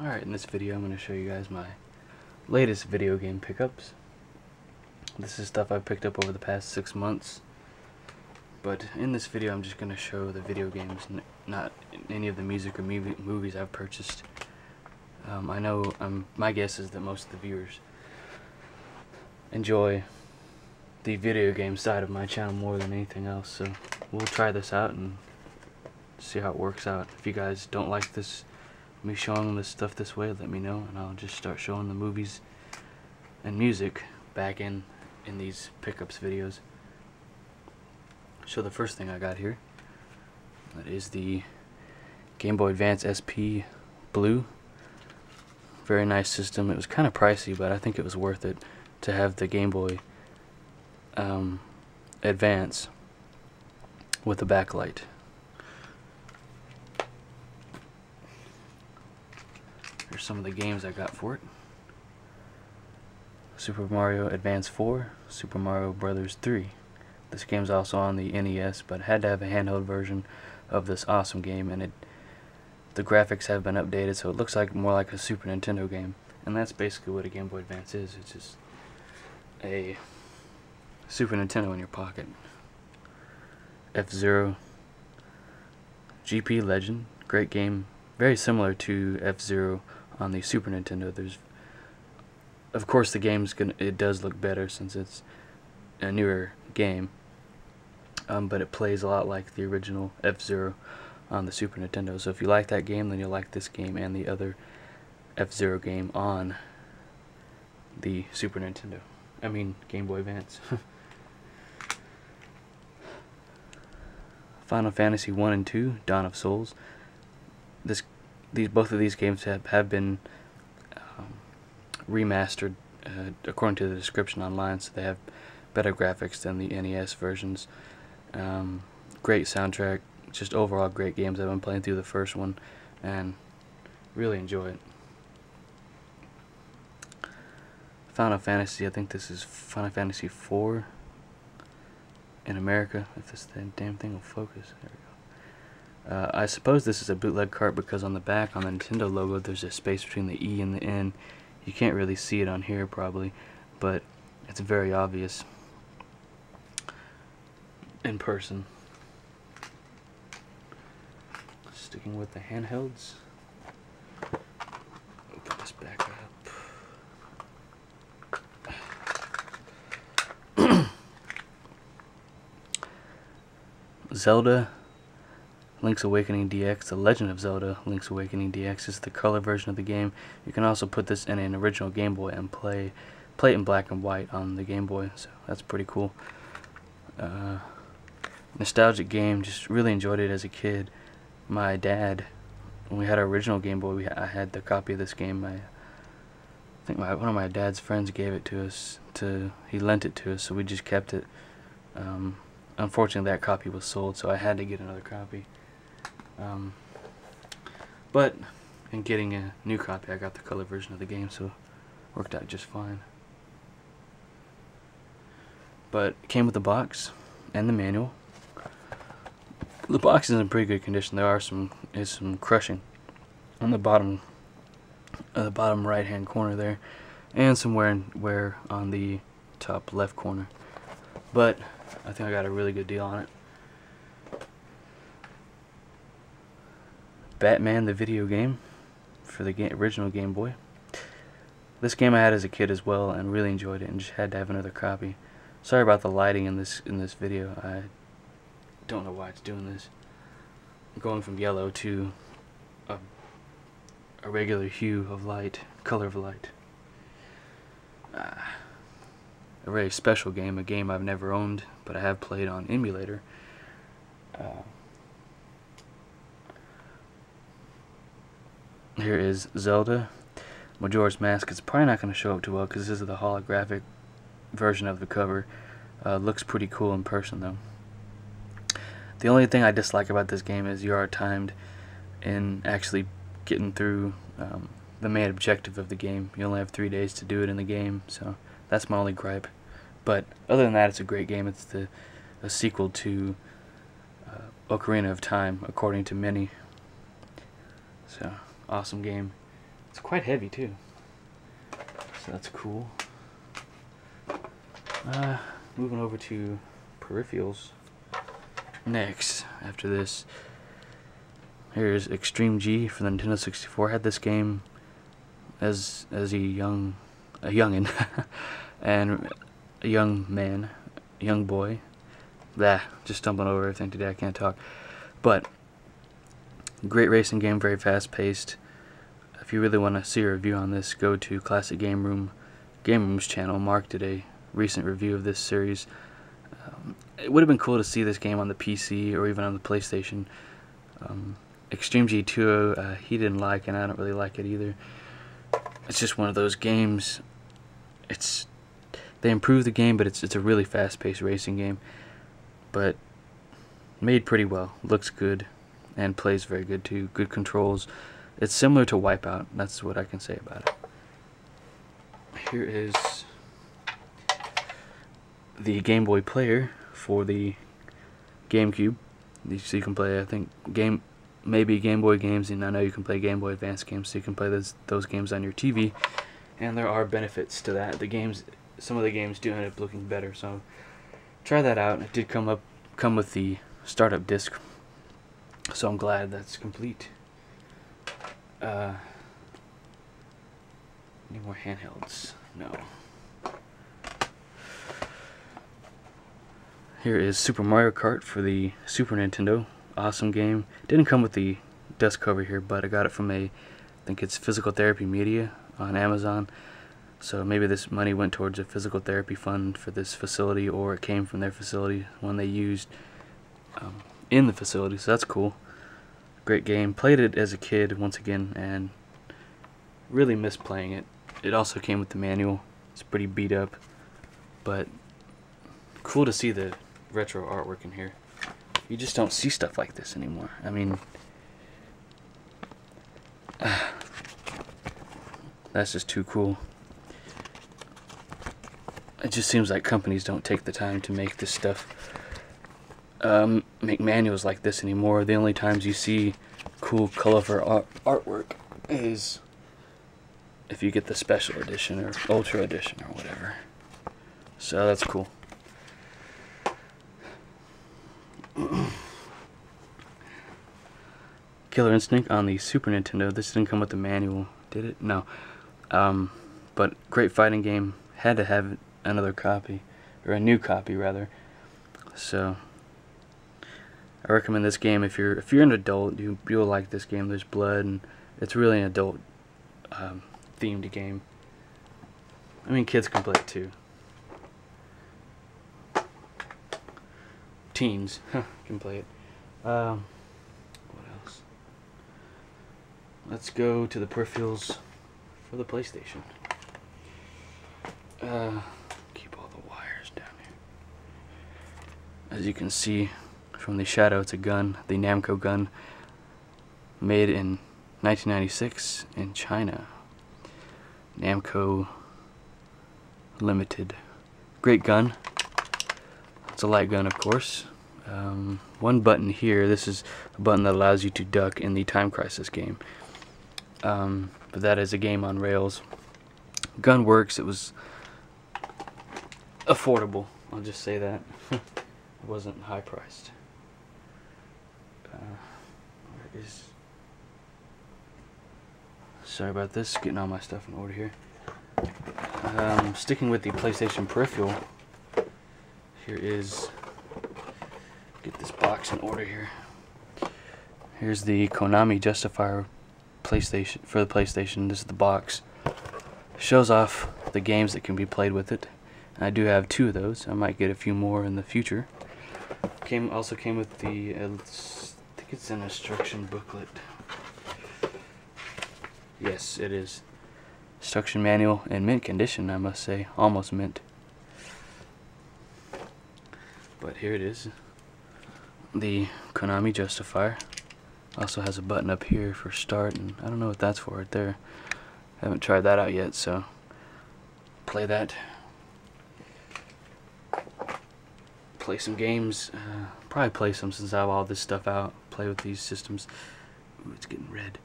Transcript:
Alright, in this video I'm going to show you guys my latest video game pickups. This is stuff I picked up over the past 6 months. But in this video I'm just going to show the video games, not any of the music or movies I've purchased. I know my guess is that most of the viewers enjoy the video game side of my channel more than anything else, so we'll try this out and see how it works out. If you guys don't like me showing this stuff this way, let me know and I'll just start showing the movies and music back in these pickups videos. So the first thing I got here, that is the Game Boy Advance SP Blue. Very nice system. It was kind of pricey, but I think it was worth it to have the Game Boy Advance with a backlight. Here's some of the games I got for it. Super Mario Advance 4, Super Mario Brothers 3. This game's also on the NES, but had to have a handheld version of this awesome game, and the graphics have been updated, so it looks like more like a Super Nintendo game. And that's basically what a Game Boy Advance is. It's just a Super Nintendo in your pocket. F-Zero GP Legend, great game, very similar to F-Zero on the Super Nintendo. Of course the game's it does look better since it's a newer game, but it plays a lot like the original F-Zero on the Super Nintendo. So if you like that game, then you'll like this game and the other F-Zero game on the Super Nintendo. I mean Game Boy Advance. Final Fantasy 1 and 2, Dawn of Souls. Both of these games have been remastered according to the description online, so they have better graphics than the NES versions. Great soundtrack, just overall great games. I've been playing through the first one and really enjoy it. Final Fantasy, I think this is Final Fantasy 4 in America, if this damn thing will focus. There we go. I suppose this is a bootleg cart because on the back, on the Nintendo logo, there's a space between the E and the N. You can't really see it on here probably, but it's very obvious in person. Sticking with the handhelds. Put this back up. Zelda Link's Awakening DX, The Legend of Zelda Link's Awakening DX is the color version of the game. You can also put this in an original Game Boy and play it in black and white on the Game Boy, so that's pretty cool. Nostalgic game, just really enjoyed it as a kid. My dad, when we had our original Game Boy, I had the copy of this game. I think one of my dad's friends gave it to us. He lent it to us, so we just kept it. Unfortunately, that copy was sold, so I had to get another copy. But in getting a new copy, I got the color version of the game, so it worked out just fine. But it came with the box and the manual. The box is in pretty good condition. There is some crushing on the bottom right hand corner there, and some wear on the top left corner. But I think I got a really good deal on it. Batman the video game for the original Game Boy. This game I had as a kid as well and really enjoyed it and just had to have another copy. Sorry about the lighting in this video. I don't know why it's doing this. I'm going from yellow to a regular hue of light, color of light. A very special game, a game I've never owned, but I have played on emulator. Here is Zelda Majora's Mask. It's probably not going to show up too well because this is the holographic version of the cover. Looks pretty cool in person though. The only thing I dislike about this game is you are timed in actually getting through the main objective of the game. You only have 3 days to do it in the game, so that's my only gripe. But other than that, it's a great game. It's a sequel to Ocarina of Time, according to many. So, awesome game. It's quite heavy too, so that's cool. Moving over to peripherals. Next, after this, here's Extreme G for the Nintendo 64. I had this game as a youngin, and a young boy. Just stumbling over everything today. I can't talk. But great racing game, very fast paced. If you really want to see a review on this, go to Classic Game Room's channel. Mark did a recent review of this series. It would have been cool to see this game on the PC or even on the PlayStation. Extreme G2 he didn't like, and I don't really like it either. It's just one of those games. They improved the game, but it's a really fast-paced racing game, but made pretty well. Looks good and plays very good too. Good controls. It's similar to Wipeout. That's what I can say about it. Here is the Game Boy player for the GameCube. So you can play, I think, maybe Game Boy games, and I know you can play Game Boy Advance games, so you can play those games on your TV. And there are benefits to that. Some of the games do end up looking better, so try that out. It did come with the startup disc, so I'm glad that's complete. Any more handhelds? No. Here is Super Mario Kart for the Super Nintendo. Awesome game. Didn't come with the dust cover here, but I got it from I think it's Physical Therapy Media on Amazon. So maybe this money went towards a physical therapy fund for this facility, or it came from their facility, one they used in the facility, so that's cool. Great game. Played it as a kid once again, and really miss playing it. It also came with the manual. It's pretty beat up, but cool to see the retro artwork in here. You just don't see stuff like this anymore. I mean, that's just too cool. It just seems like companies don't take the time to make this stuff, make manuals like this anymore. The only times you see cool, colorful artwork is if you get the special edition or ultra edition or whatever. So that's cool. Killer Instinct on the Super Nintendo. This didn't come with the manual, did it? No. But great fighting game. Had to have another copy, or a new copy rather. So I recommend this game if you're an adult. You'll like this game. There's blood, and it's really an adult themed game. I mean, kids can play it too. Teens can play it. What else? Let's go to the peripherals for the PlayStation. Keep all the wires down here. As you can see from the shadow, it's a gun, the Namco gun, made in 1996 in China. Namco Limited. Great gun. It's a light gun, of course. One button here. This is a button that allows you to duck in the Time Crisis game. But that is a game on rails. Gun works. It was affordable. I'll just say that. It wasn't high priced. Where is? Sorry about this. Getting all my stuff in order here. Sticking with the PlayStation peripheral. Here is, get this box in order here. Here's the Konami Justifier PlayStation for the PlayStation. This is the box. Shows off the games that can be played with it. And I do have 2 of those. I might get a few more in the future. Also came with the I think it's an instruction booklet. Yes, it is. Instruction manual in mint condition, I must say. Almost mint. But here it is. The Konami Justifier. Also has a button up here for start, and I don't know what that's for right there. I haven't tried that out yet, so play that. Play some games. Probably play some since I have all this stuff out. Play with these systems. Ooh, it's getting red.